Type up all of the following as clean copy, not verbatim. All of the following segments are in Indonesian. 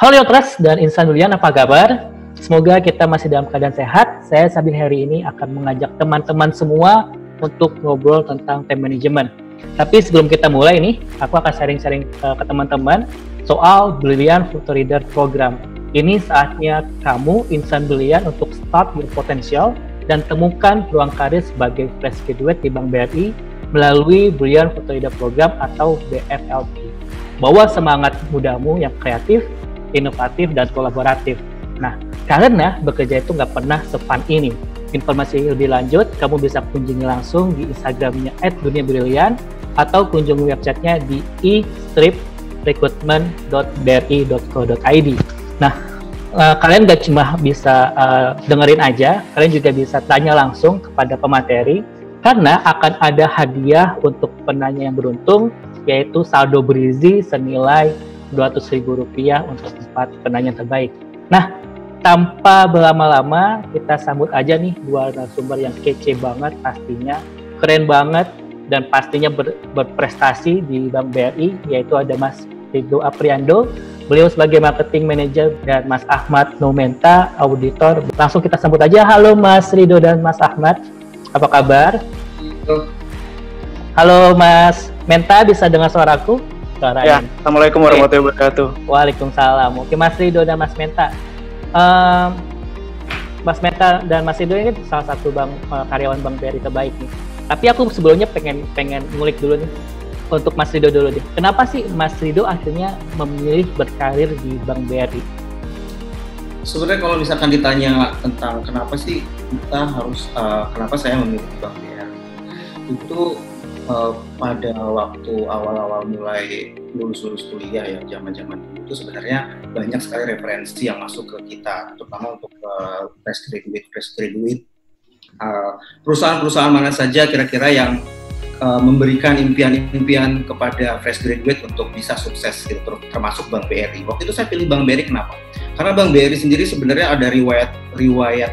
Halo Yotras dan Insan Brilian, apa kabar? Semoga kita masih dalam keadaan sehat. Saya Sabil hari ini akan mengajak teman-teman semua untuk ngobrol tentang time management. Tapi sebelum kita mulai nih, aku akan sharing-sharing ke teman-teman soal Brilian Future Leader Program. Ini saatnya kamu, Insan Brilian, untuk start your potential dan temukan peluang karir sebagai fresh graduate di Bank BRI melalui Brilian Future Leader Program atau BFLP. Bawa semangat mudamu yang kreatif, inovatif, dan kolaboratif. Nah, karena bekerja itu nggak pernah se-fun ini. Informasi lebih lanjut, kamu bisa kunjungi langsung di Instagramnya @duniabrilian atau kunjungi websitenya di e-recruitment.bri.co.id. Nah, kalian nggak cuma bisa dengerin aja, kalian juga bisa tanya langsung kepada pemateri, karena akan ada hadiah untuk penanya yang beruntung, yaitu saldo bergizi senilai Rp200.000 untuk 4 penanya terbaik. Nah, tanpa berlama-lama, kita sambut aja nih dua narasumber yang kece banget pastinya, keren banget, dan pastinya berprestasi di Bank BRI, yaitu ada Mas Rido Apriando, beliau sebagai Marketing Manager, dan Mas Ahmad Noumenta, Auditor. Langsung kita sambut aja. Halo Mas Rido dan Mas Ahmad, apa kabar? Halo Mas Menta, bisa dengar suaraku? Ya, Assalamualaikum warahmatullahi wabarakatuh. Waalaikumsalam. Oke, Mas Rido dan Mas Menta. Mas Menta dan Mas Rido ini salah satu karyawan Bank BRI terbaik nih. Tapi aku sebelumnya pengen ngulik dulu nih untuk Mas Rido dulu deh. Kenapa sih Mas Rido akhirnya memilih berkarir di Bank BRI? Sebenarnya kalau misalkan ditanya tentang kenapa sih kita harus kenapa saya memilih Bank BRI, itu pada waktu awal-awal mulai lulus kuliah ya, zaman-zaman itu sebenarnya banyak sekali referensi yang masuk ke kita, terutama untuk fresh graduate. Perusahaan-perusahaan mana saja kira-kira yang memberikan impian-impian kepada fresh graduate untuk bisa sukses gitu, termasuk Bank BRI. Waktu itu saya pilih Bank BRI, kenapa? Karena Bank BRI sendiri sebenarnya ada riwayat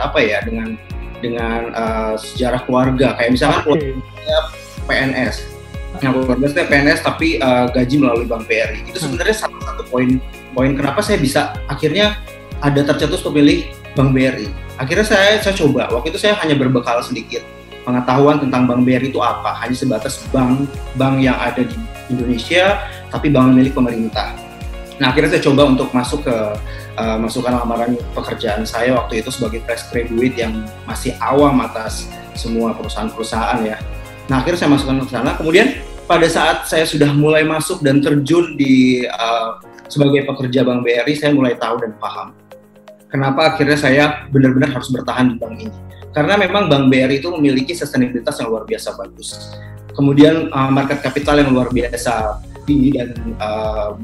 apa ya dengan sejarah keluarga, kayak misalkan keluarga PNS. Nah, keluarga saya PNS tapi gaji melalui Bank BRI. Itu sebenarnya salah satu poin kenapa saya bisa akhirnya ada tercetus memilih Bank BRI. Akhirnya saya coba. Waktu itu saya hanya berbekal sedikit pengetahuan tentang Bank BRI itu apa, hanya sebatas bank yang ada di Indonesia tapi bank milik pemerintah. Nah, akhirnya saya coba untuk masuk ke masukkan lamaran pekerjaan saya waktu itu sebagai fresh graduate yang masih awam atas semua perusahaan-perusahaan ya. Nah, akhirnya saya masukkan ke sana. Kemudian pada saat saya sudah mulai masuk dan terjun di sebagai pekerja Bank BRI, saya mulai tahu dan paham kenapa akhirnya saya benar-benar harus bertahan di bank ini. Karena memang Bank BRI itu memiliki sustainabilitas yang luar biasa bagus. Kemudian market capital yang luar biasa tinggi dan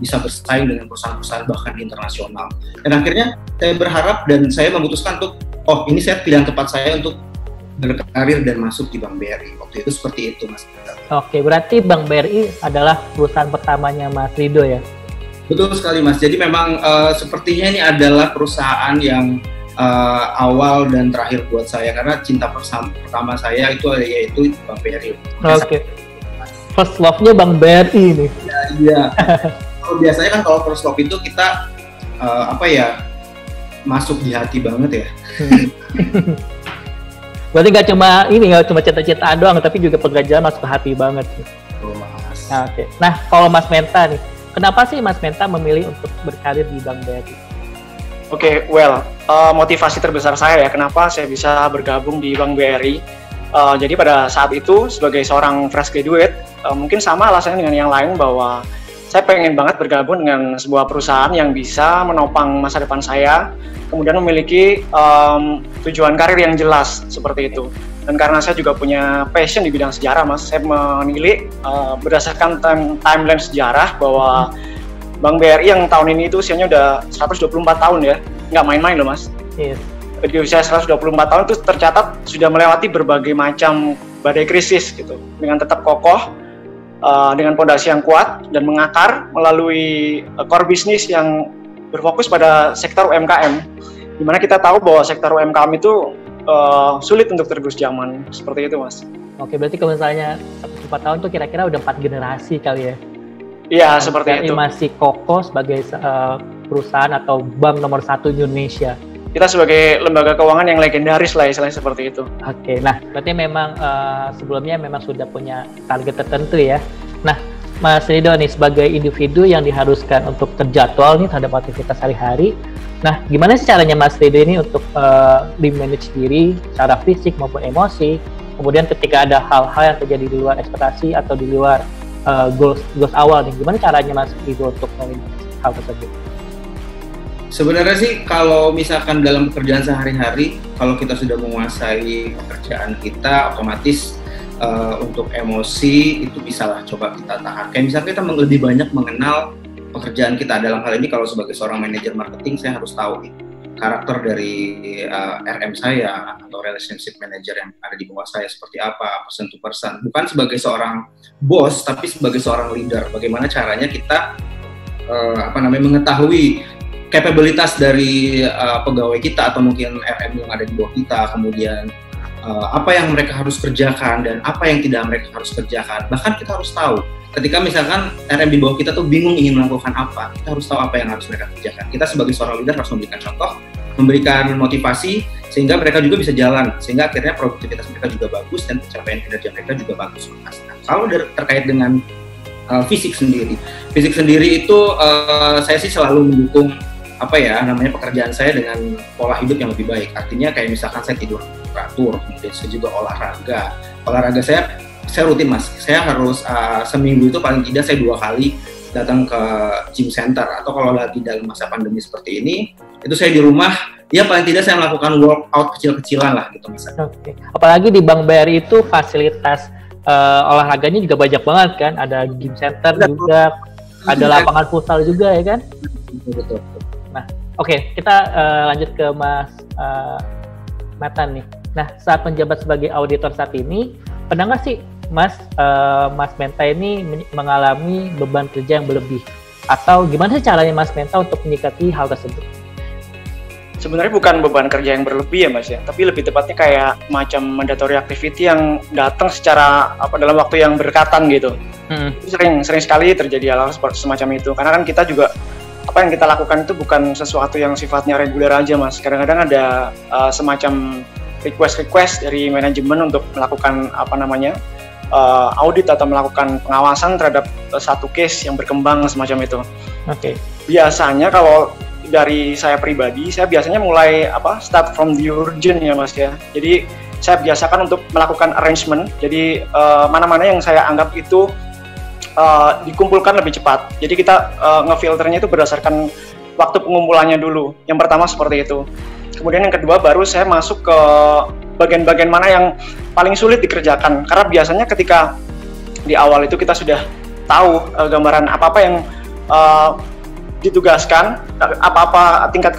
bisa bersaing dengan perusahaan-perusahaan bahkan internasional. Dan akhirnya saya berharap dan saya memutuskan untuk, ini saya pilihan tepat saya untuk berkarir dan masuk di Bank BRI. Waktu itu seperti itu, Mas. Oke, berarti Bank BRI adalah perusahaan pertamanya Mas Rido ya? Betul sekali, Mas. Jadi memang sepertinya ini adalah perusahaan yang awal dan terakhir buat saya, karena cinta pertama saya itu yaitu Bank BRI. Oke. First love-nya Bank BRI nih. Iya. Biasanya kan kalau first love itu kita masuk di hati banget ya. Berarti nggak cuma cita-citaan doang, tapi juga pekerjaan masuk ke hati banget. Oh, Mas. Nah, oke. Nah, kalau Mas Menta nih, kenapa sih Mas Menta memilih untuk berkarir di Bank BRI? Oke, motivasi terbesar saya ya, kenapa saya bisa bergabung di Bank BRI. Jadi pada saat itu sebagai seorang fresh graduate, mungkin sama alasannya dengan yang lain, bahwa saya pengen banget bergabung dengan sebuah perusahaan yang bisa menopang masa depan saya, kemudian memiliki tujuan karir yang jelas seperti itu. Dan karena saya juga punya passion di bidang sejarah, Mas, saya memilih berdasarkan timeline sejarah bahwa Bank BRI yang tahun ini itu usianya udah 124 tahun ya, nggak main-main loh, Mas. Yes. Di usia 124 tahun itu tercatat sudah melewati berbagai macam badai krisis gitu, dengan tetap kokoh, dengan fondasi yang kuat dan mengakar melalui core bisnis yang berfokus pada sektor UMKM, di mana kita tahu bahwa sektor UMKM itu sulit untuk tergerus zaman, seperti itu, Mas. Oke, berarti kalau misalnya 104 tahun tuh kira-kira udah 4 generasi kali ya? Iya, seperti itu. Masih kokoh sebagai perusahaan atau bank nomor 1 di Indonesia. Kita sebagai lembaga keuangan yang legendaris lah istilahnya seperti itu. Oke, nah berarti memang sebelumnya memang sudah punya target tertentu ya. Nah, Mas Rido nih sebagai individu yang diharuskan untuk terjadwal nih terhadap aktivitas sehari-hari. Nah, gimana sih caranya Mas Rido ini untuk di-manage diri secara fisik maupun emosi? Kemudian ketika ada hal-hal yang terjadi di luar ekspektasi atau di luar goals awal nih, gimana caranya Mas Rido untuk memanage hal tersebut? Sebenarnya sih kalau misalkan dalam pekerjaan sehari-hari, kalau kita sudah menguasai pekerjaan kita, otomatis untuk emosi itu bisalah coba kita tahan. Kayak misalnya kita lebih banyak mengenal pekerjaan kita. Dalam hal ini kalau sebagai seorang manajer marketing, saya harus tahu karakter dari RM saya atau relationship manager yang ada di bawah saya seperti apa, person to person. Bukan sebagai seorang bos, tapi sebagai seorang leader. Bagaimana caranya kita mengetahui kapabilitas dari pegawai kita atau mungkin RM yang ada di bawah kita, kemudian apa yang mereka harus kerjakan dan apa yang tidak mereka harus kerjakan. Bahkan kita harus tahu ketika misalkan RM di bawah kita tuh bingung ingin melakukan apa, kita harus tahu apa yang harus mereka kerjakan. Kita sebagai seorang leader harus memberikan contoh, memberikan motivasi sehingga mereka juga bisa jalan, sehingga akhirnya produktivitas mereka juga bagus dan pencapaian kinerja mereka juga bagus. Nah, kalau terkait dengan fisik sendiri itu saya sih selalu mendukung pekerjaan saya dengan pola hidup yang lebih baik. Artinya kayak misalkan saya tidur teratur, kemudian saya juga olahraga saya rutin Mas. Saya harus seminggu itu paling tidak saya 2 kali datang ke gym center, atau kalau lagi dalam masa pandemi seperti ini itu saya di rumah ya paling tidak saya melakukan workout kecil-kecilan lah gitu misalnya. Oke. Apalagi di Bank BRI itu fasilitas olahraganya juga banyak banget kan, ada gym center juga, ada lapangan futsal juga ya kan? Betul. Nah, oke, kita lanjut ke Mas Nathan nih. Nah, saat menjabat sebagai auditor saat ini, pernah nggak sih Mas Menta ini mengalami beban kerja yang berlebih? Atau gimana sih caranya Mas Menta untuk menyikapi hal tersebut? Sebenarnya bukan beban kerja yang berlebih ya Mas ya, tapi lebih tepatnya kayak macam mandatory activity yang datang secara dalam waktu yang berdekatan gitu. Sering sekali terjadi hal seperti semacam itu, karena kan kita juga apa yang kita lakukan itu bukan sesuatu yang sifatnya reguler aja Mas. Kadang-kadang ada semacam request dari manajemen untuk melakukan audit atau melakukan pengawasan terhadap satu case yang berkembang semacam itu. Oke. Biasanya kalau dari saya pribadi, saya biasanya mulai start from the urgent ya Mas ya. Jadi saya biasakan untuk melakukan arrangement. Jadi mana-mana yang saya anggap itu dikumpulkan lebih cepat. Jadi kita ngefilternya itu berdasarkan waktu pengumpulannya dulu. Yang pertama seperti itu. Kemudian yang kedua baru saya masuk ke bagian-bagian mana yang paling sulit dikerjakan. Karena biasanya ketika di awal itu kita sudah tahu gambaran apa-apa yang ditugaskan, apa-apa tingkat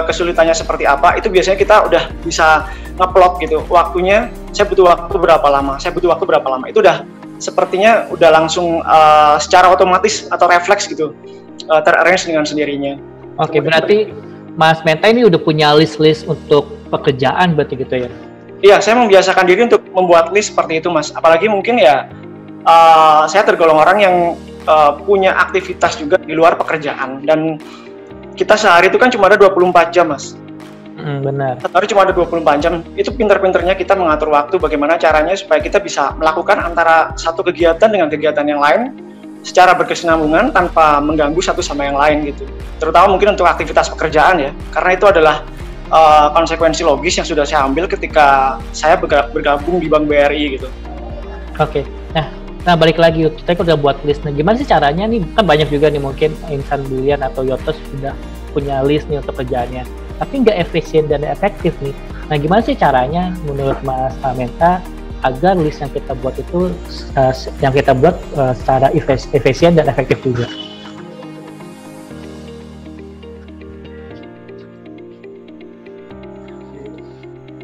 kesulitannya seperti apa, itu biasanya kita udah bisa ngeplot gitu. Waktunya, saya butuh waktu berapa lama, itu udah sepertinya udah langsung secara otomatis atau refleks gitu, terarrange dengan sendirinya. Oke, berarti Mas Menta ini udah punya list-list untuk pekerjaan berarti gitu ya? Iya, saya membiasakan diri untuk membuat list seperti itu Mas. Apalagi mungkin ya, saya tergolong orang yang punya aktivitas juga di luar pekerjaan, dan kita sehari itu kan cuma ada 24 jam Mas. Benar. Sehari cuma ada 24 jam, itu pinter-pinternya kita mengatur waktu bagaimana caranya supaya kita bisa melakukan antara satu kegiatan dengan kegiatan yang lain secara berkesinambungan tanpa mengganggu satu sama yang lain gitu. Terutama mungkin untuk aktivitas pekerjaan ya, karena itu adalah konsekuensi logis yang sudah saya ambil ketika saya bergabung di Bank BRI gitu. Oke. Nah balik lagi, kita udah buat list. Nah gimana sih caranya nih, kan banyak juga nih mungkin insan Brilian atau Yotos sudah punya list nih untuk kerjaannya, tapi nggak efisien dan efektif nih. Nah gimana sih caranya menurut Mas Menta agar list yang kita buat itu secara efisien dan efektif juga?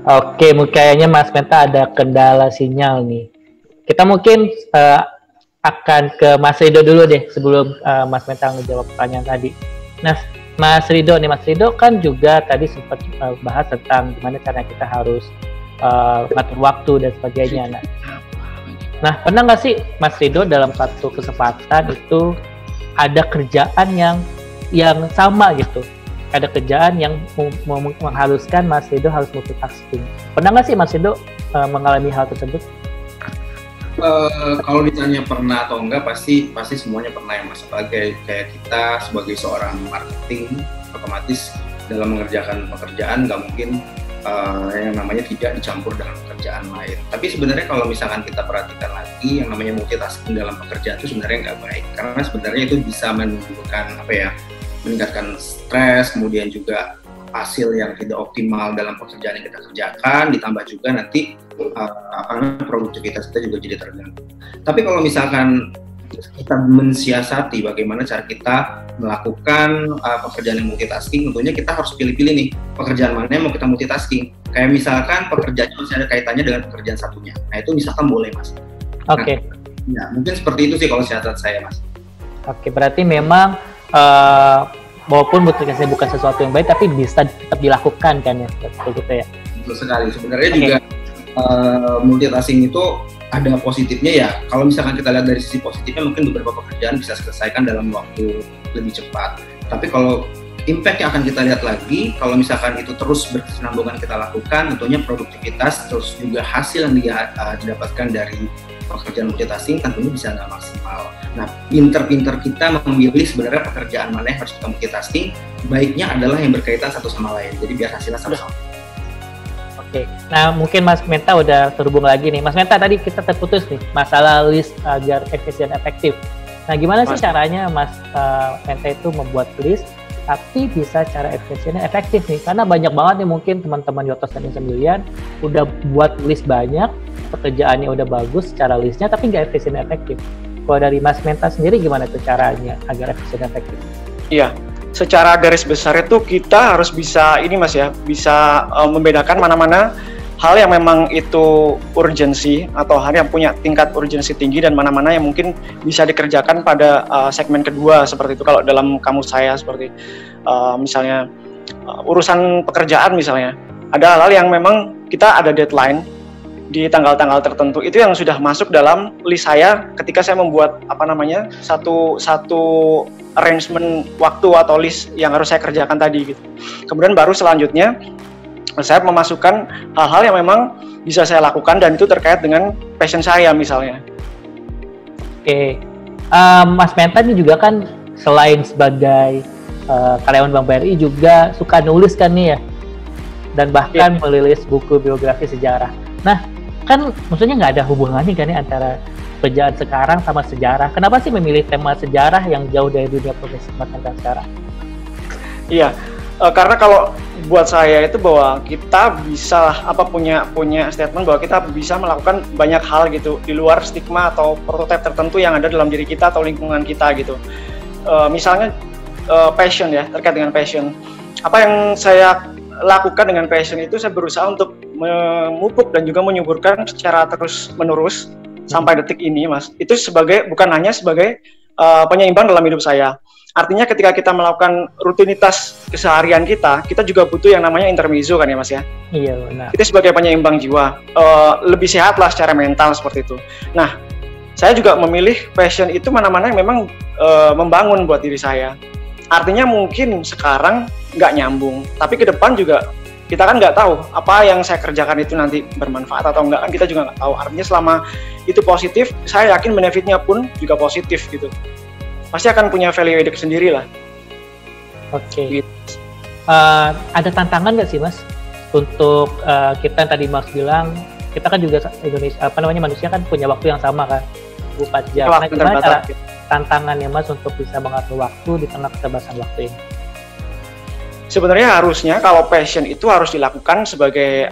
Oke, kayaknya Mas Menta ada kendala sinyal nih. Kita mungkin akan ke Mas Rido dulu deh sebelum Mas Menta menjawab pertanyaan tadi. Nah, Mas Rido kan juga tadi sempat bahas tentang gimana cara kita harus ngatur waktu dan sebagainya. Nah, pernah nggak sih Mas Rido dalam satu kesempatan itu ada kerjaan yang yang sama gitu. Ada kerjaan yang mengharuskan Mas Rido harus multitasking. Pernah nggak sih Mas Rido mengalami hal tersebut? Kalau ditanya pernah atau enggak, pasti semuanya pernah ya Mas. Apalagi kayak kita sebagai seorang marketing, otomatis dalam mengerjakan pekerjaan nggak mungkin yang namanya tidak dicampur dengan pekerjaan lain. Tapi sebenarnya kalau misalkan kita perhatikan lagi, yang namanya multitasking dalam pekerjaan itu sebenarnya nggak baik, karena sebenarnya itu bisa menimbulkan meningkatkan stres, kemudian juga hasil yang tidak optimal dalam pekerjaan yang kita kerjakan, ditambah juga nanti produktivitas kita juga jadi terganggu. Tapi kalau misalkan kita mensiasati bagaimana cara kita melakukan pekerjaan yang multitasking, tentunya kita harus pilih-pilih nih pekerjaan mana yang mau kita multitasking. Kayak misalkan pekerjaannya masih ada kaitannya dengan pekerjaan satunya, nah itu misalkan boleh Mas. Oke. Nah, mungkin seperti itu sih kalau siasat saya Mas. Oke, berarti memang walaupun multitasking bukan sesuatu yang baik, tapi bisa tetap dilakukan kan ya, betul ya? Betul sekali. Sebenarnya juga multitasking itu ada positifnya ya. Kalau misalkan kita lihat dari sisi positifnya, mungkin beberapa pekerjaan bisa selesaikan dalam waktu lebih cepat. Tapi kalau impact yang akan kita lihat lagi, kalau misalkan itu terus berkesinambungan kita lakukan, tentunya produktivitas terus juga hasil yang didapatkan dari pekerjaan multitasking tentunya bisa nggak maksimal. Nah, pinter-pinter kita memilih sebenarnya pekerjaan mana yang harus kita multitasking, baiknya adalah yang berkaitan satu sama lain. Jadi biar hasilnya sama-sama. Oke, nah mungkin Mas Menta udah terhubung lagi nih. Mas Menta, tadi kita terputus nih masalah list agar efisien efektif. Nah, gimana sih caranya Mas Menta itu membuat list tapi bisa cara efisien efektif nih? Karena banyak banget nih mungkin teman-teman Yotos dan Insomnian udah buat list banyak, pekerjaannya udah bagus secara listnya, tapi nggak efisien efektif. Kalau dari Mas Menta sendiri gimana tuh caranya agar efisien efektif? Iya, secara garis besar itu kita harus bisa ini Mas ya, bisa membedakan mana-mana hal yang memang itu urgensi atau hal yang punya tingkat urgensi tinggi dan mana-mana yang mungkin bisa dikerjakan pada segmen kedua, seperti itu kalau dalam kamus saya, seperti misalnya urusan pekerjaan misalnya. Ada hal-hal yang memang kita ada deadline di tanggal-tanggal tertentu, itu yang sudah masuk dalam list saya ketika saya membuat satu arrangement waktu atau list yang harus saya kerjakan tadi gitu. Kemudian baru selanjutnya saya memasukkan hal-hal yang memang bisa saya lakukan dan itu terkait dengan passion saya misalnya. Oke, Mas Menta ini juga kan selain sebagai karyawan Bank BRI juga suka nulis kan nih ya, dan bahkan merilis buku biografi sejarah. Nah, kan maksudnya nggak ada hubungannya kan ya antara kerjaan sekarang sama sejarah. Kenapa sih memilih tema sejarah yang jauh dari dunia profesi Mas Menta sekarang? Iya, karena kalau buat saya itu bahwa kita bisa punya statement bahwa kita bisa melakukan banyak hal gitu di luar stigma atau prototipe tertentu yang ada dalam diri kita atau lingkungan kita gitu. Misalnya passion ya, terkait dengan passion. Apa yang saya lakukan dengan passion itu, saya berusaha untuk memupuk dan juga menyuburkan secara terus menerus sampai detik ini Mas. Itu bukan hanya sebagai penyeimbang dalam hidup saya. Artinya ketika kita melakukan rutinitas keseharian kita juga butuh yang namanya intermezzo kan ya Mas ya? Iya benar. Itu sebagai penyeimbang jiwa, lebih sehat lah secara mental seperti itu. Nah, saya juga memilih passion itu mana-mana yang memang membangun buat diri saya. Artinya mungkin sekarang nggak nyambung, tapi ke depan juga kita kan nggak tahu apa yang saya kerjakan itu nanti bermanfaat atau enggak, kan kita juga nggak tahu. Artinya selama itu positif, saya yakin benefitnya pun juga positif gitu. Pasti akan punya value hidup sendiri lah. Oke. Gitu. Ada tantangan nggak sih Mas untuk kita tadi Mas bilang kita kan juga Indonesia manusia kan punya waktu yang sama kan 24 jam. Nah, gimana cara tantangannya Mas untuk bisa mengatur waktu di tengah keterbatasan waktu ini? Sebenarnya harusnya kalau passion itu harus dilakukan sebagai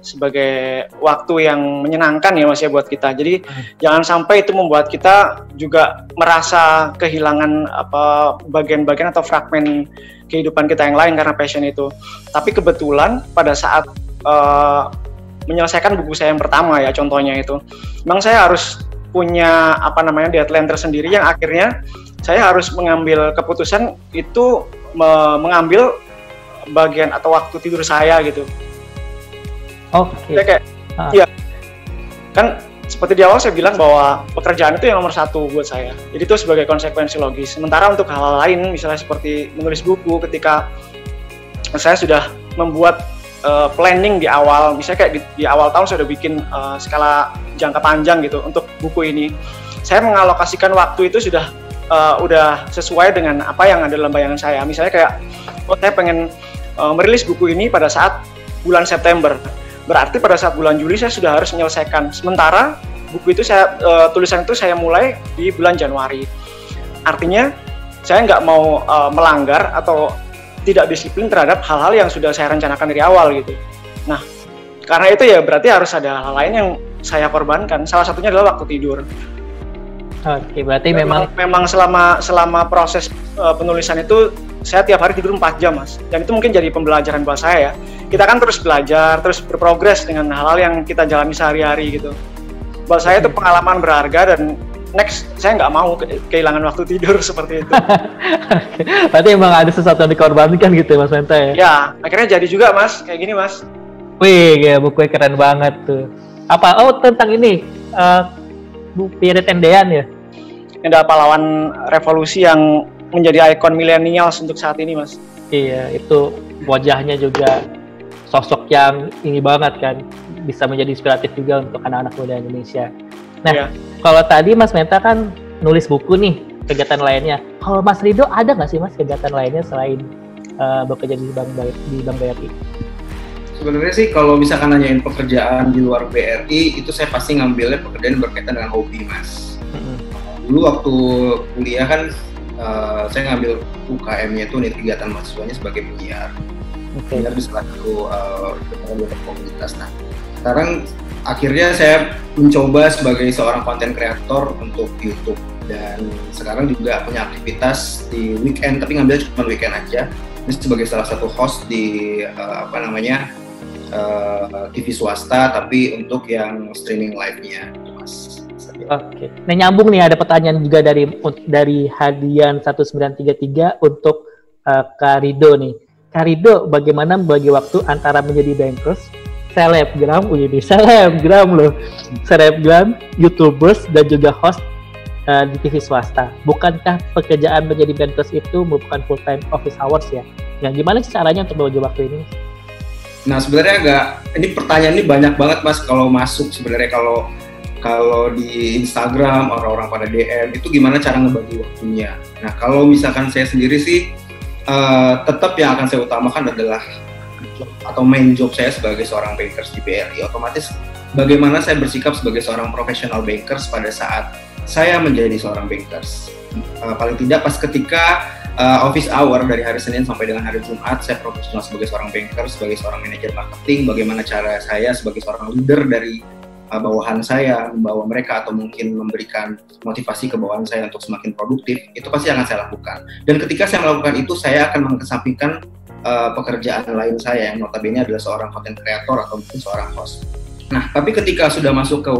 sebagai waktu yang menyenangkan ya Mas ya buat kita. Jadi jangan sampai itu membuat kita juga merasa kehilangan bagian-bagian atau fragmen kehidupan kita yang lain karena passion itu. Tapi kebetulan pada saat menyelesaikan buku saya yang pertama ya, contohnya itu, memang saya harus punya deadline tersendiri yang akhirnya saya harus mengambil keputusan itu mengambil bagian atau waktu tidur saya gitu. Oke. Kayak iya kan seperti di awal saya bilang bahwa pekerjaan itu yang nomor satu buat saya. Jadi itu sebagai konsekuensi logis. Sementara untuk hal-hal lain, misalnya seperti menulis buku, ketika saya sudah membuat planning di awal, misalnya kayak di awal tahun saya udah bikin skala jangka panjang gitu untuk buku ini. Saya mengalokasikan waktu itu sudah udah sesuai dengan apa yang ada dalam bayangan saya. Misalnya kayak, saya pengen merilis buku ini pada saat bulan September. Berarti pada saat bulan Juli saya sudah harus menyelesaikan. Sementara buku itu tulisan itu saya mulai di bulan Januari. Artinya saya nggak mau melanggar atau tidak disiplin terhadap hal-hal yang sudah saya rencanakan dari awal gitu. Nah, karena itu ya berarti harus ada hal lain yang saya korbankan. Salah satunya adalah waktu tidur. Oke, berarti memang selama proses penulisan itu saya tiap hari tidur 4 jam, Mas. Dan itu mungkin jadi pembelajaran buat saya ya. Kita kan terus belajar, terus berprogres dengan hal-hal yang kita jalani sehari-hari gitu. Buat saya itu pengalaman berharga dan next saya nggak mau kehilangan waktu tidur seperti itu. Berarti emang ada sesuatu yang dikorbankan gitu Mas Menta ya? Ya, akhirnya jadi juga Mas, kayak gini Mas. Wih, ya bukunya keren banget tuh. Apa? Oh, tentang ini. Period Tendean ya? Ada pahlawan revolusi yang menjadi ikon millennials untuk saat ini, Mas. Iya, itu wajahnya juga sosok yang ini banget kan, bisa menjadi inspiratif juga untuk anak-anak muda Indonesia. Nah, kalau tadi Mas Menta kan nulis buku nih, kegiatan lainnya. Kalau Mas Rido ada nggak sih Mas kegiatan lainnya selain bekerja di Bank BRI? Sebenarnya sih kalau misalkan nanyain pekerjaan di luar BRI, itu saya pasti ngambilnya pekerjaan berkaitan dengan hobi, Mas. Dulu waktu kuliah kan saya ngambil UKM-nya itu unit kegiatan mahasiswanya sebagai penyiar. Penyiar di salah satu komunitas. Nah, sekarang akhirnya saya mencoba sebagai seorang konten kreator untuk YouTube, dan sekarang juga punya aktivitas di weekend, tapi ngambil cuma weekend aja. Ini sebagai salah satu host di TV swasta, tapi untuk yang streaming live-nya, Mas. Oke. Nah, nyambung nih, ada pertanyaan juga dari Hadian 1933 untuk Kak Rido nih. Kak Rido, bagaimana membagi waktu antara menjadi bankers, selebgram, YouTubers, dan juga host di TV swasta? Bukankah pekerjaan menjadi bankers itu merupakan full time office hours ya? Yang gimana sih caranya untuk membagi waktu ini? Nah, sebenarnya ini pertanyaan ini banyak banget Mas kalau masuk. Sebenarnya kalau di Instagram orang-orang pada DM itu gimana cara ngebagi waktunya. Nah, kalau misalkan saya sendiri sih tetap yang akan saya utamakan adalah atau main job saya sebagai seorang bankers di BRI. Otomatis bagaimana saya bersikap sebagai seorang profesional bankers pada saat saya menjadi seorang bankers. Paling tidak pas ketika office hour dari hari Senin sampai dengan hari Jumat, saya profesional sebagai seorang banker, sebagai seorang manajer marketing. Bagaimana cara saya sebagai seorang leader dari bawahan saya membawa mereka atau mungkin memberikan motivasi ke bawahan saya untuk semakin produktif, itu pasti akan saya lakukan. Dan ketika saya melakukan itu, saya akan mengesampingkan pekerjaan lain saya yang notabene adalah seorang content creator atau mungkin seorang host. Nah, tapi ketika sudah masuk ke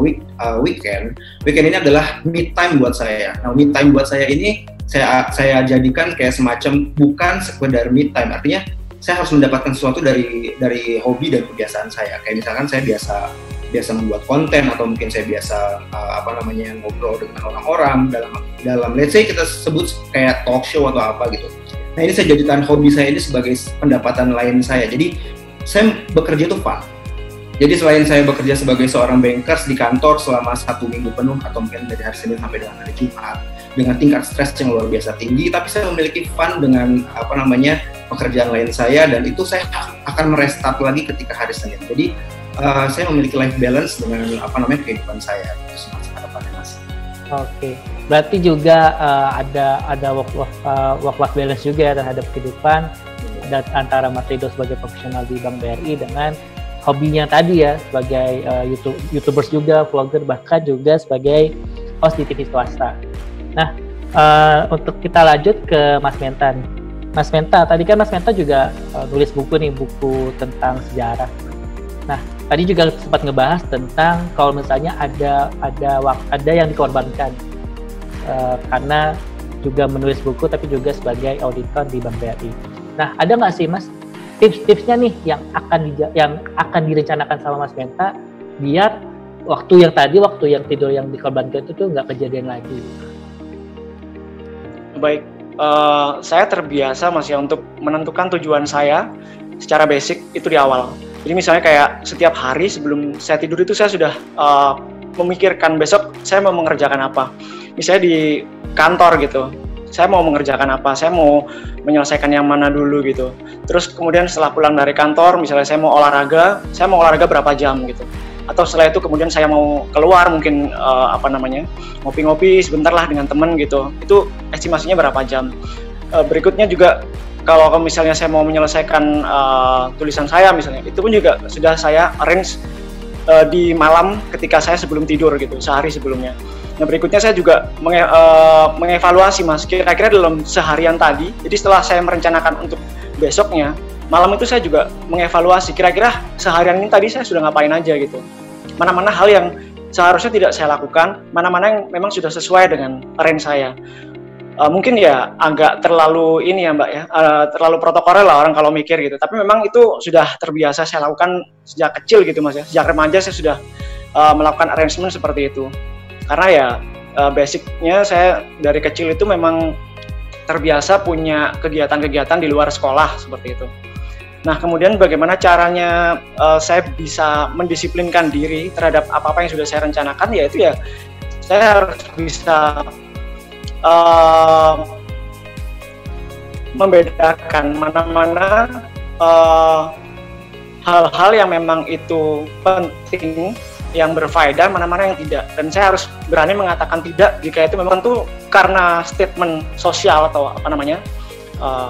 weekend ini adalah me time buat saya. Nah, me time buat saya ini saya jadikan kayak semacam bukan sekedar me time, artinya saya harus mendapatkan sesuatu dari hobi dan kebiasaan saya. Kayak misalkan saya biasa membuat konten, atau mungkin saya biasa ngobrol dengan orang-orang dalam let's say kita sebut kayak talk show atau apa gitu. Nah, ini saya jadikan hobi saya ini sebagai pendapatan lain saya. Jadi saya bekerja itu fun. Jadi selain saya bekerja sebagai seorang bankers di kantor selama 1 minggu penuh atau mungkin dari hari Senin sampai dengan hari Jumat dengan tingkat stres yang luar biasa tinggi, tapi saya memiliki fun dengan pekerjaan lain saya, dan itu saya akan merestart lagi ketika hari Senin. Jadi saya memiliki life balance dengan kehidupan saya itu semasa hadapannya, Mas. Oke, berarti juga ada work life balance juga terhadap kehidupan dan antara Mas Rido sebagai profesional di Bank BRI dengan hobinya tadi ya sebagai YouTubers juga, vlogger, bahkan juga sebagai host di TV swasta. Nah, untuk kita lanjut ke Mas Menta nih. Mas Menta, tadi kan Mas Menta juga nulis buku tentang sejarah. Nah, tadi juga sempat ngebahas tentang kalau misalnya ada yang dikorbankan karena juga menulis buku tapi juga sebagai auditor di Bank BRI. Nah, ada nggak sih Mas tips-tipsnya nih yang akan direncanakan sama Mas Menta biar waktu yang tidur yang di korban itu tuh nggak kejadian lagi. Baik, saya terbiasa masih untuk menentukan tujuan saya secara basic itu di awal. Jadi misalnya kayak setiap hari sebelum saya tidur itu saya sudah memikirkan besok saya mau mengerjakan apa. Misalnya di kantor gitu, saya mau mengerjakan apa, saya mau menyelesaikan yang mana dulu gitu. Terus kemudian setelah pulang dari kantor, misalnya saya mau olahraga berapa jam gitu. Atau setelah itu kemudian saya mau keluar mungkin ngopi-ngopi sebentar lah dengan teman gitu. Itu estimasinya berapa jam. Berikutnya juga kalau misalnya saya mau menyelesaikan tulisan saya misalnya, itu pun juga sudah saya arrange di malam ketika saya sebelum tidur gitu, sehari sebelumnya. Nah berikutnya saya juga mengevaluasi Mas, kira-kira dalam seharian tadi, jadi setelah saya merencanakan untuk besoknya, malam itu saya juga mengevaluasi kira-kira seharian ini tadi saya sudah ngapain aja gitu. Mana-mana hal yang seharusnya tidak saya lakukan, mana-mana yang memang sudah sesuai dengan range saya. Mungkin ya agak terlalu ini ya Mbak ya, terlalu protokoler lah orang kalau mikir gitu. Tapi memang itu sudah terbiasa saya lakukan sejak kecil gitu Mas ya. Sejak remaja saya sudah melakukan arrangement seperti itu. Karena ya basicnya saya dari kecil itu memang terbiasa punya kegiatan-kegiatan di luar sekolah seperti itu. Nah kemudian bagaimana caranya saya bisa mendisiplinkan diri terhadap apa-apa yang sudah saya rencanakan, yaitu ya saya harus bisa membedakan mana-mana hal-hal yang memang itu penting, yang berfaedah, mana-mana yang tidak. Dan saya harus berani mengatakan tidak jika itu memang tuh karena statement sosial atau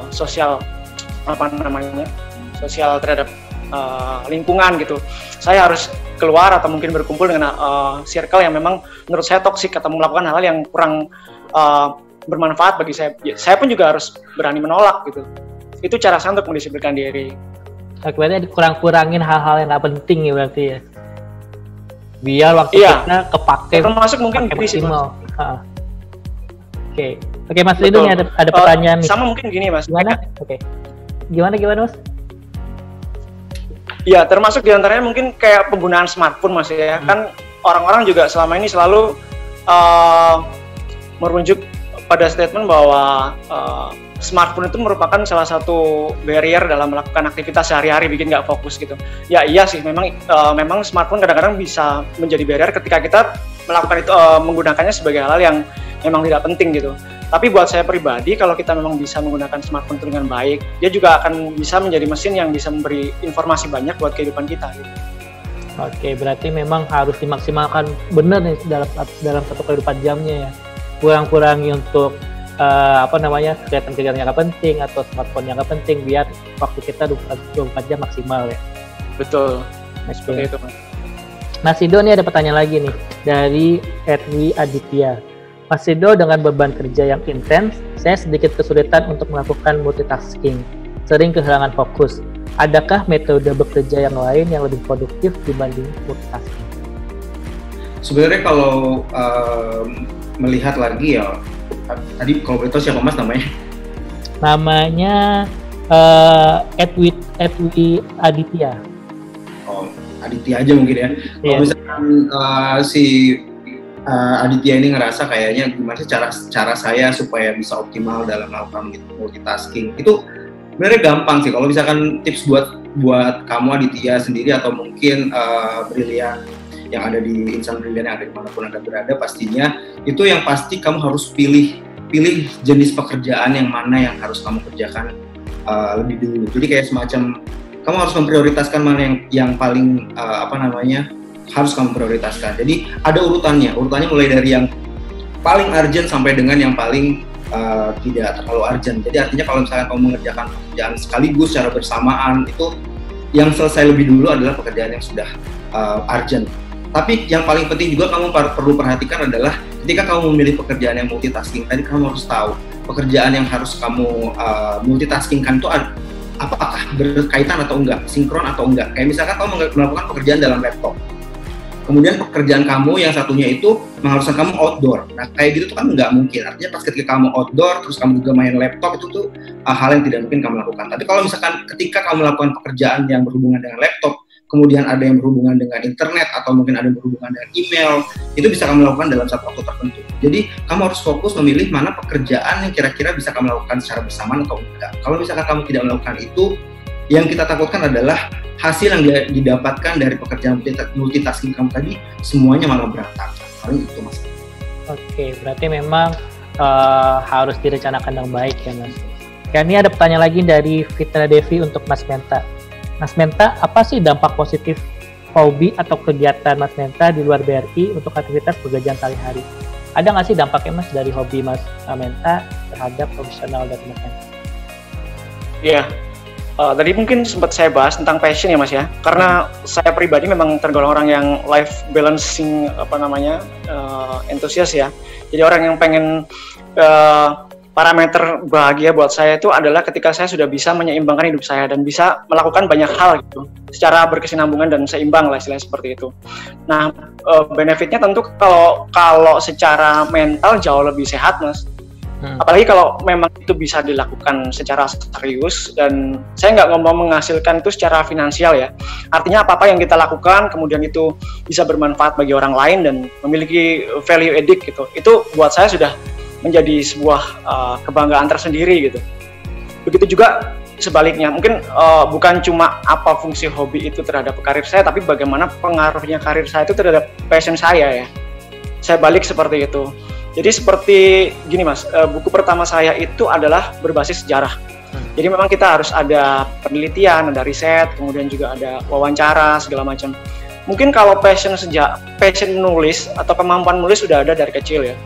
sosial terhadap lingkungan gitu. Saya harus keluar atau mungkin berkumpul dengan circle yang memang menurut saya toksik atau melakukan hal-hal yang kurang bermanfaat bagi saya. Saya pun juga harus berani menolak gitu. Itu cara saya untuk mendisiplinkan diri. Berarti kurang-kurangin hal-hal yang nggak penting ya berarti ya. Biar waktu kita kepake. Termasuk mungkin maksimal. Oke, Mas Ridho nih ada pertanyaan nih. Sama mungkin gini Mas. Gimana? Oke. Gimana Mas? Ya termasuk diantaranya mungkin kayak penggunaan smartphone Mas ya. Kan orang-orang juga selama ini selalu merujuk pada statement bahwa smartphone itu merupakan salah satu barrier dalam melakukan aktivitas sehari-hari, bikin nggak fokus gitu. Ya iya sih, memang smartphone kadang-kadang bisa menjadi barrier ketika kita melakukan itu menggunakannya sebagai hal yang memang tidak penting gitu. Tapi buat saya pribadi, kalau kita memang bisa menggunakan smartphone itu dengan baik, dia juga akan bisa menjadi mesin yang bisa memberi informasi banyak buat kehidupan kita gitu. Oke, berarti memang harus dimaksimalkan benar nih dalam 1/24 jamnya ya. Kurang-kurangi untuk kegiatan-kegiatan yang nggak penting atau smartphone yang nggak penting, biar waktu kita 24 jam maksimal ya. Betul. Seperti itu Mas. Mas Ridho nih ada pertanyaan lagi nih dari Edwi Aditya. Mas Ridho, dengan beban kerja yang intens, saya sedikit kesulitan untuk melakukan multitasking, sering kehilangan fokus. Adakah metode bekerja yang lain yang lebih produktif dibanding multitasking? Sebenarnya kalau melihat lagi ya, tadi kalau boleh tahu siapa Mas namanya? Namanya Edwi Aditya. Oh, Aditya aja mungkin ya. Kalau misalkan si Aditya ini ngerasa kayaknya gimana sih cara saya supaya bisa optimal dalam melakukan multitasking, itu sebenarnya gampang sih. Kalau misalkan tips buat kamu Aditya sendiri atau mungkin Brilian yang ada di Insan Brilian yang ada dimanapun Anda berada, pastinya itu yang pasti kamu harus pilih jenis pekerjaan yang mana yang harus kamu kerjakan lebih dulu. Jadi kayak semacam kamu harus memprioritaskan mana yang paling harus kamu prioritaskan. Jadi ada urutannya mulai dari yang paling urgent sampai dengan yang paling tidak terlalu urgent. Jadi artinya kalau misalkan kamu mengerjakan pekerjaan sekaligus secara bersamaan, itu yang selesai lebih dulu adalah pekerjaan yang sudah urgent. Tapi yang paling penting juga kamu perlu perhatikan adalah ketika kamu memilih pekerjaan yang multitasking, tadi kamu harus tahu pekerjaan yang harus kamu multitaskingkan itu apakah berkaitan atau enggak, sinkron atau enggak. Kayak misalkan kamu melakukan pekerjaan dalam laptop, kemudian pekerjaan kamu yang satunya itu mengharuskan kamu outdoor. Nah kayak gitu tuh kan nggak mungkin. Artinya pas ketika kamu outdoor terus kamu juga main laptop, itu tuh hal yang tidak mungkin kamu lakukan. Tapi kalau misalkan ketika kamu melakukan pekerjaan yang berhubungan dengan laptop, kemudian ada yang berhubungan dengan internet, atau mungkin ada yang berhubungan dengan email, itu bisa kamu lakukan dalam satu waktu tertentu. Jadi kamu harus fokus memilih mana pekerjaan yang kira-kira bisa kamu lakukan secara bersamaan atau enggak. Kalau misalkan kamu tidak melakukan itu, yang kita takutkan adalah hasil yang didapatkan dari pekerjaan multitasking kamu tadi semuanya malah berantakan. Paling itu Mas. Oke, berarti memang harus direncanakan dengan baik ya Mas. Ya, ini ada pertanyaan lagi dari Fitra Devi untuk Mas Menta. Mas Menta, apa sih dampak positif hobi atau kegiatan Mas Menta di luar BRI untuk aktivitas pekerjaan sehari-hari? Ada nggak sih dampaknya Mas dari hobi Mas Menta terhadap profesional dari Mas Menta? Iya, tadi mungkin sempat saya bahas tentang passion ya Mas ya. Karena saya pribadi memang tergolong orang yang life balancing entusias ya. Jadi orang yang pengen parameter bahagia buat saya itu adalah ketika saya sudah bisa menyeimbangkan hidup saya dan bisa melakukan banyak hal gitu secara berkesinambungan dan seimbang lah, istilahnya seperti itu. Nah, benefitnya tentu kalau secara mental jauh lebih sehat Mas. Apalagi kalau memang itu bisa dilakukan secara serius, dan saya nggak ngomong menghasilkan itu secara finansial ya. Artinya apa-apa yang kita lakukan kemudian itu bisa bermanfaat bagi orang lain dan memiliki value added gitu. Itu buat saya sudah menjadi sebuah kebanggaan tersendiri gitu. Begitu juga sebaliknya, mungkin bukan cuma apa fungsi hobi itu terhadap karir saya, tapi bagaimana pengaruhnya karir saya itu terhadap passion saya ya. Saya balik seperti itu. Jadi seperti gini Mas, buku pertama saya itu adalah berbasis sejarah. Jadi memang kita harus ada penelitian, ada riset, kemudian juga ada wawancara segala macam. Mungkin kalau passion nulis atau kemampuan nulis sudah ada dari kecil ya.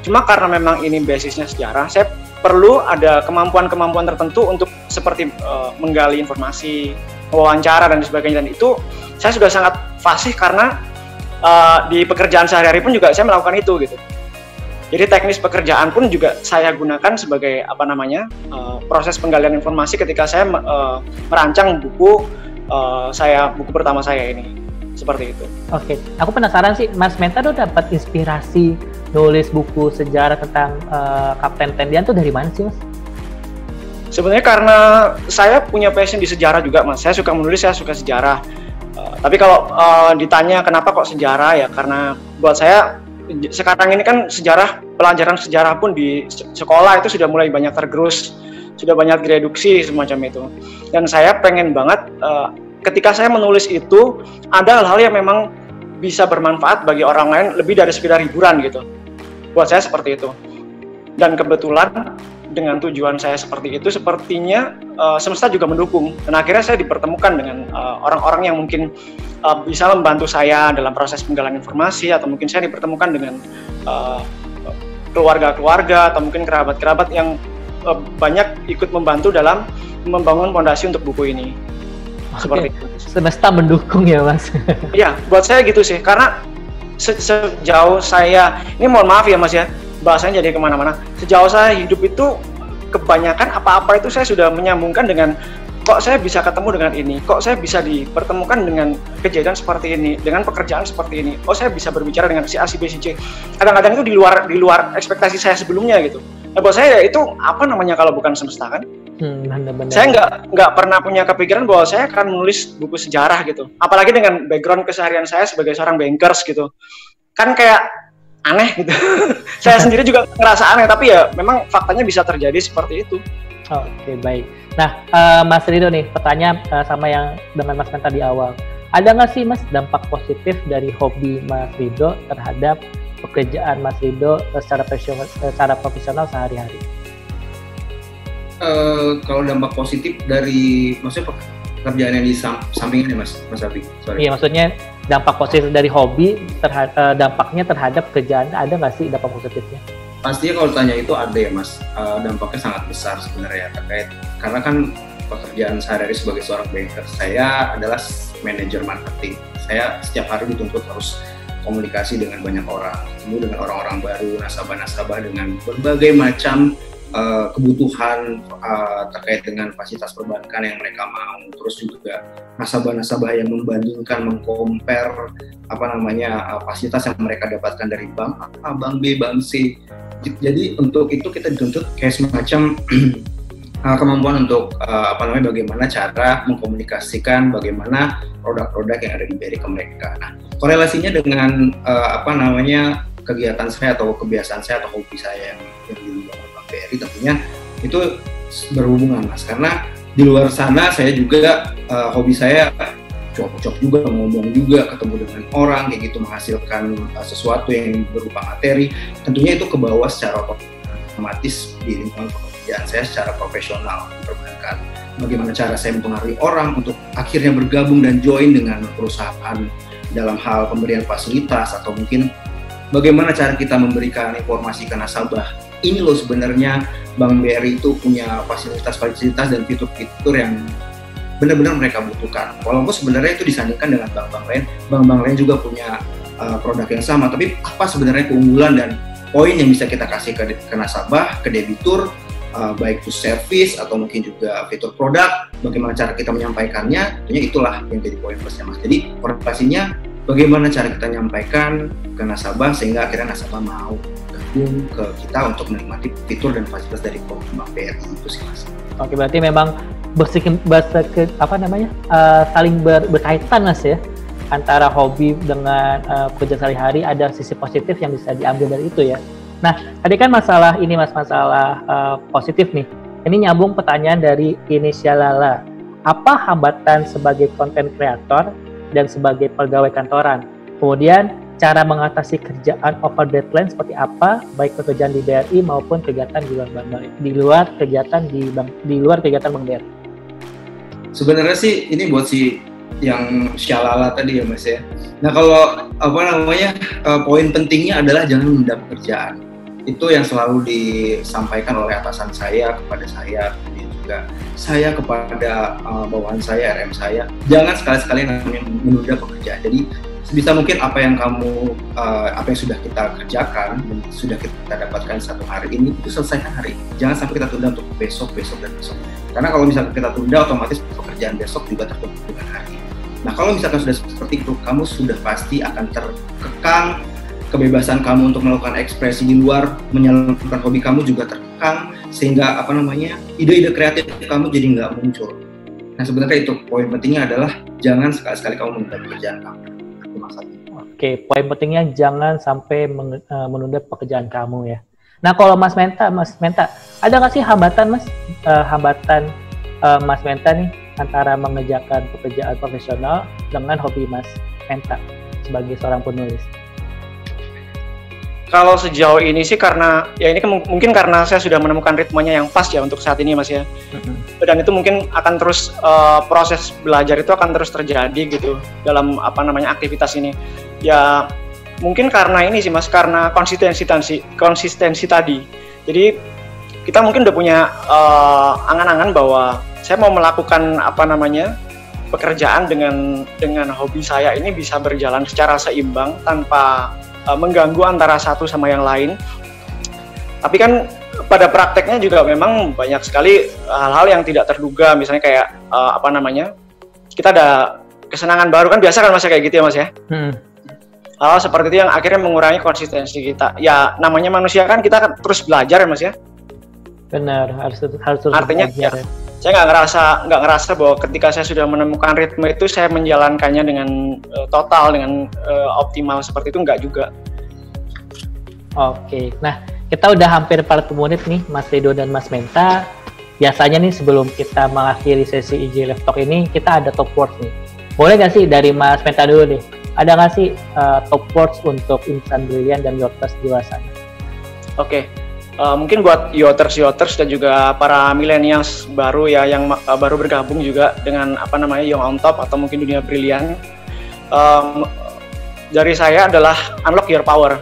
Cuma karena memang ini basisnya sejarah, saya perlu ada kemampuan-kemampuan tertentu untuk seperti menggali informasi, wawancara dan sebagainya. Dan itu saya sudah sangat fasih karena di pekerjaan sehari-hari pun juga saya melakukan itu gitu. Jadi teknis pekerjaan pun juga saya gunakan sebagai proses penggalian informasi ketika saya merancang buku pertama saya ini, seperti itu. Oke, aku penasaran sih, Mas Menta tuh dapat inspirasi nulis buku sejarah tentang Kapten Tendian tuh dari mana sih Mas? Sebenarnya karena saya punya passion di sejarah juga Mas, saya suka menulis, saya suka sejarah. Tapi kalau ditanya kenapa kok sejarah ya, karena buat saya sekarang ini kan pelajaran sejarah pun di sekolah itu sudah mulai banyak tergerus, sudah banyak direduksi semacam itu. Dan saya pengen banget ketika saya menulis itu ada hal-hal yang memang bisa bermanfaat bagi orang lain lebih dari sekedar hiburan gitu. Buat saya seperti itu. Dan kebetulan dengan tujuan saya seperti itu, sepertinya semesta juga mendukung. Dan akhirnya saya dipertemukan dengan orang-orang yang mungkin bisa membantu saya dalam proses penggalian informasi, atau mungkin saya dipertemukan dengan keluarga-keluarga atau mungkin kerabat-kerabat yang banyak ikut membantu dalam membangun fondasi untuk buku ini. Seperti itu. Semesta mendukung ya Mas? Iya, buat saya gitu sih. Karena sejauh saya, ini mohon maaf ya Mas ya, bahasanya jadi kemana-mana. Sejauh saya hidup itu kebanyakan apa-apa itu saya sudah menyambungkan dengan kok saya bisa ketemu dengan ini, kok saya bisa dipertemukan dengan kejadian seperti ini, dengan pekerjaan seperti ini, oh saya bisa berbicara dengan si A, si B, si C. Kadang-kadang itu di luar ekspektasi saya sebelumnya gitu. Nah, buat saya itu apa namanya kalau bukan semesta kan? Benar-benar. Saya nggak pernah punya kepikiran bahwa saya akan menulis buku sejarah gitu. Apalagi dengan background keseharian saya sebagai seorang bankers gitu, kan kayak aneh gitu. Saya sendiri juga ngerasa aneh, tapi ya memang faktanya bisa terjadi seperti itu. Oke, baik. Nah, Mas Rido nih, pertanyaan sama yang dengan Mas Menta di awal. Ada nggak sih Mas dampak positif dari hobi Mas Rido terhadap pekerjaan Mas Rido secara profesional sehari-hari? Kalau dampak positif dari, maksudnya pekerjaan yang di samping ini Mas Abi? Iya, maksudnya dampak positif dari hobi, dampaknya terhadap kerjaan, ada nggak sih dampak positifnya? Pastinya kalau tanya itu ada ya Mas, dampaknya sangat besar sebenarnya terkait, karena kan pekerjaan sehari-hari sebagai seorang banker, saya adalah manajer marketing. Saya setiap hari dituntut harus komunikasi dengan banyak orang, ketemu dengan orang-orang baru, nasabah-nasabah dengan berbagai macam kebutuhan terkait dengan fasilitas perbankan yang mereka mau, terus juga nasabah-nasabah yang membandingkan, mengcompare fasilitas yang mereka dapatkan dari bank A, bank B, bank C. Jadi untuk itu kita dituntut kayak semacam kemampuan untuk bagaimana cara mengkomunikasikan bagaimana produk-produk yang ada di BRI ke mereka. Nah, korelasinya dengan kegiatan saya atau kebiasaan saya atau hobi saya yang di luar BRI tentunya itu berhubungan, Mas, karena di luar sana saya juga hobi saya cocok juga, ngomong juga, ketemu dengan orang kayak gitu, menghasilkan sesuatu yang berupa materi, tentunya itu ke bawah secara otomatis di lingkungan pekerjaan saya secara profesional di perbankan. Bagaimana cara saya mempengaruhi orang untuk akhirnya bergabung dan join dengan perusahaan dalam hal pemberian fasilitas, atau mungkin bagaimana cara kita memberikan informasi ke nasabah. Ini loh sebenarnya Bank BRI itu punya fasilitas-fasilitas dan fitur-fitur yang benar-benar mereka butuhkan. Walaupun sebenarnya itu disandingkan dengan bank-bank lain, bank-bank lain juga punya produk yang sama, tapi apa sebenarnya keunggulan dan poin yang bisa kita kasih ke nasabah, ke debitur, baik itu service atau mungkin juga fitur produk, bagaimana cara kita menyampaikannya, tentunya itulah yang jadi poin plusnya, Mas. Jadi korelasinya bagaimana cara kita menyampaikan ke nasabah sehingga akhirnya nasabah mau gabung ke kita untuk menikmati fitur dan fasilitas dari Bank BRI itu sih, Mas. Oke, berarti memang saling berkaitan, Mas, ya, antara hobi dengan pekerjaan sehari-hari. Ada sisi positif yang bisa diambil dari itu ya. Nah, tadi kan masalah ini, Mas, masalah positif nih. Ini nyambung pertanyaan dari Inisial Lala. Apa hambatan sebagai konten kreator dan sebagai pegawai kantoran? Kemudian cara mengatasi kerjaan over deadline seperti apa, baik pekerjaan di BRI maupun kegiatan di luar kegiatan Bank BRI. Sebenarnya sih ini buat yang Syalala tadi ya, Mas ya. Nah, kalau poin pentingnya adalah jangan menunda pekerjaan. Itu yang selalu disampaikan oleh atasan saya kepada saya, kemudian juga saya kepada bawahan saya, RM saya. Jangan sekali-sekali namanya menunda pekerjaan. Jadi sebisa mungkin apa yang sudah kita kerjakan dan sudah kita dapatkan satu hari ini, itu selesaikan hari ini. Jangan sampai kita tunda untuk besok dan besok. Karena kalau misalkan kita tunda, otomatis pekerjaan besok juga tertutup dengan hari ini. Nah, kalau misalkan sudah seperti itu, kamu sudah pasti akan terkekang, kebebasan kamu untuk melakukan ekspresi di luar, menyalurkan hobi kamu juga terkekang, sehingga ide-ide kreatif kamu jadi nggak muncul. Nah, sebenarnya itu poin pentingnya adalah jangan sekali-sekali kamu menunda pekerjaan kamu. Oke, poin pentingnya jangan sampai menunda pekerjaan kamu ya. Nah, kalau Mas Menta, ada nggak sih hambatan Mas Menta nih antara mengerjakan pekerjaan profesional dengan hobi Mas Menta sebagai seorang penulis? Kalau sejauh ini sih karena ya ini mungkin karena saya sudah menemukan ritmenya yang pas ya untuk saat ini, Mas ya. Dan itu mungkin akan terus proses belajar itu akan terus terjadi gitu dalam aktivitas ini. Ya mungkin karena ini sih, Mas, karena konsistensi tadi. Jadi kita mungkin udah punya angan-angan bahwa saya mau melakukan pekerjaan dengan hobi saya ini bisa berjalan secara seimbang tanpa mengganggu antara satu sama yang lain. Tapi kan pada prakteknya juga memang banyak sekali hal-hal yang tidak terduga, misalnya kayak kita ada kesenangan baru, kan biasa kan Mas kayak gitu ya, Mas ya. Hal seperti itu yang akhirnya mengurangi konsistensi kita. Ya namanya manusia kan, kita kan terus belajar ya, Mas ya. Benar, harus artinya belajar. Ya, saya nggak ngerasa bahwa ketika saya sudah menemukan ritme itu saya menjalankannya dengan total, dengan optimal seperti itu, nggak juga. Oke, nah kita udah hampir 40 menit nih Mas Rido dan Mas Menta. Biasanya nih sebelum kita mengakhiri sesi IJ Live Talk ini, kita ada top words nih. Boleh nggak sih dari Mas Menta dulu nih? Ada nggak sih top words untuk Insan Brilian dan Yoters di luar sana? Oke. Mungkin buat Yoters dan juga para millennials baru ya yang baru bergabung juga dengan Young on Top atau mungkin dunia brilian, dari saya adalah unlock your power.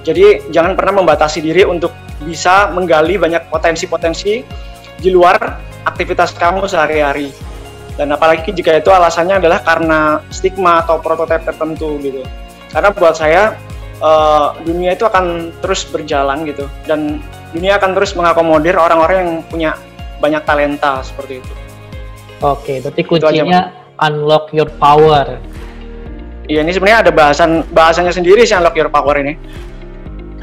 Jadi jangan pernah membatasi diri untuk bisa menggali banyak potensi-potensi di luar aktivitas kamu sehari-hari. Dan apalagi jika itu alasannya adalah karena stigma atau prototipe tertentu gitu. Karena buat saya dunia itu akan terus berjalan gitu, dan dunia akan terus mengakomodir orang-orang yang punya banyak talenta seperti itu. Oke, berarti kuncinya unlock your power. Iya, ini sebenarnya ada bahasanya sendiri sih unlock your power ini.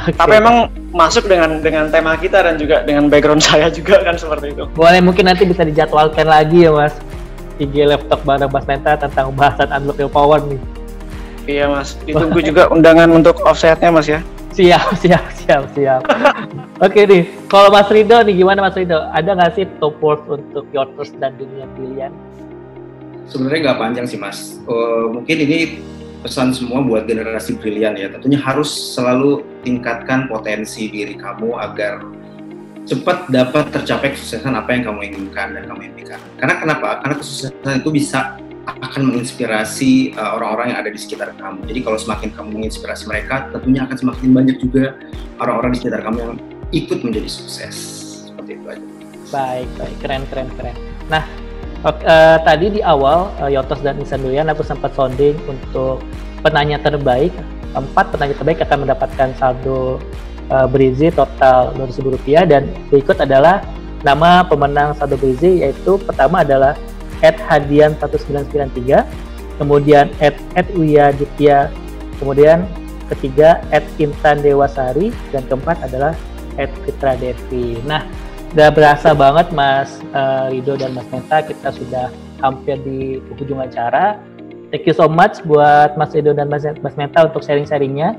Okay. Tapi emang masuk dengan tema kita dan juga dengan background saya juga kan seperti itu. Boleh, mungkin nanti bisa dijadwalkan lagi ya Mas, IG Laptop bareng Mas Menta tentang bahasan Unlock Your Power nih. Iya Mas, ditunggu juga undangan untuk offsetnya Mas ya. Siap. Oke nih, kalau Mas Rido nih gimana Mas Rido? Ada nggak sih top words untuk Yotters dan dunia brilian? Sebenarnya nggak panjang sih Mas. Mungkin ini pesan semua buat generasi brilian ya. Tentunya harus selalu tingkatkan potensi diri kamu agar cepat dapat tercapai kesuksesan apa yang kamu inginkan dan kamu impikan. Karena kenapa? Karena kesuksesan itu bisa akan menginspirasi orang-orang yang ada di sekitar kamu. Jadi kalau semakin kamu menginspirasi mereka, tentunya akan semakin banyak juga orang-orang di sekitar kamu yang ikut menjadi sukses. Seperti itu aja. Baik, keren. Nah, tadi di awal Yotters dan Insan Durian aku sempat sounding untuk penanya terbaik. 4 penanya terbaik akan mendapatkan saldo Brizi total Rp200.000 dan berikut adalah nama pemenang saldo Brizi, yaitu pertama adalah @hadian1993, kemudian @uyaditya, kemudian ketiga @intan dewasari, dan keempat adalah @fitra devi. Nah, udah berasa banget Mas Rido dan Mas Menta, kita sudah hampir di ujung acara. Thank you so much buat Mas Rido dan Mas Menta untuk sharing-sharingnya.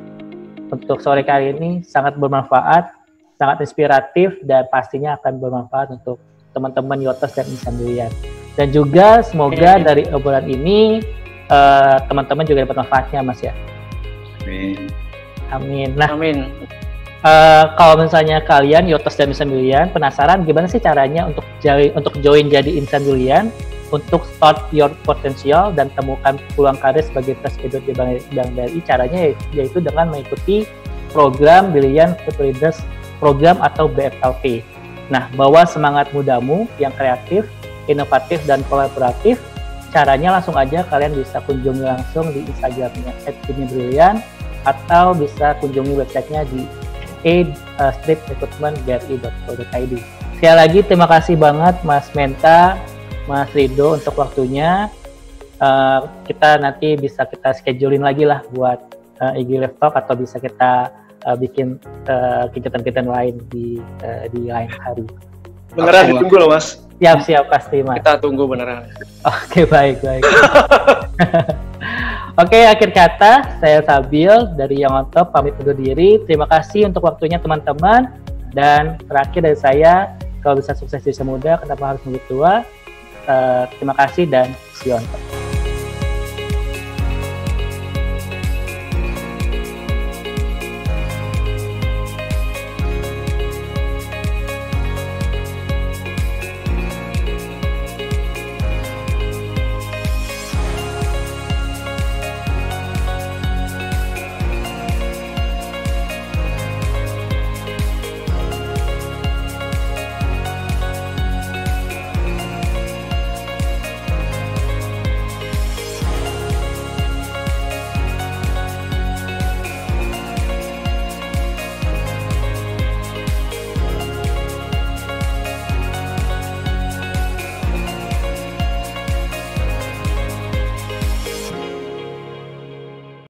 Untuk sore kali ini sangat bermanfaat, sangat inspiratif, dan pastinya akan bermanfaat untuk teman-teman Yotters dan Insan Durian. Dan juga semoga dari obrolan ini teman-teman juga dapat manfaatnya Mas ya. Amin. Nah, amin. Kalau misalnya kalian Yotters dan Insan Durian penasaran gimana sih caranya untuk join jadi Insan Durian, untuk start your potential dan temukan peluang karir sebagai fresh graduate di Bank BRI, caranya yaitu dengan mengikuti program Brilliant Future Leaders Program atau BFLP. Nah, bawa semangat mudamu yang kreatif, inovatif, dan kolaboratif. Caranya langsung aja kalian bisa kunjungi langsung di Instagramnya @brilliant atau bisa kunjungi websitenya di a-recruitment.bri.co.id. Sekali lagi terima kasih banget Mas Menta, Mas Rido untuk waktunya. Kita nanti bisa kita schedulein lagi lah buat IG Laptop, atau bisa kita bikin kegiatan-kegiatan lain di lain hari. Beneran ditunggu loh Mas. Siap pasti Mas. Kita tunggu beneran. Oke, baik. Oke, akhir kata saya Sabil dari Young on Top pamit undur diri. Terima kasih untuk waktunya teman-teman, dan terakhir dari saya, kalau bisa sukses di usia muda, kenapa harus menjadi tua? Terima kasih dan see you on top.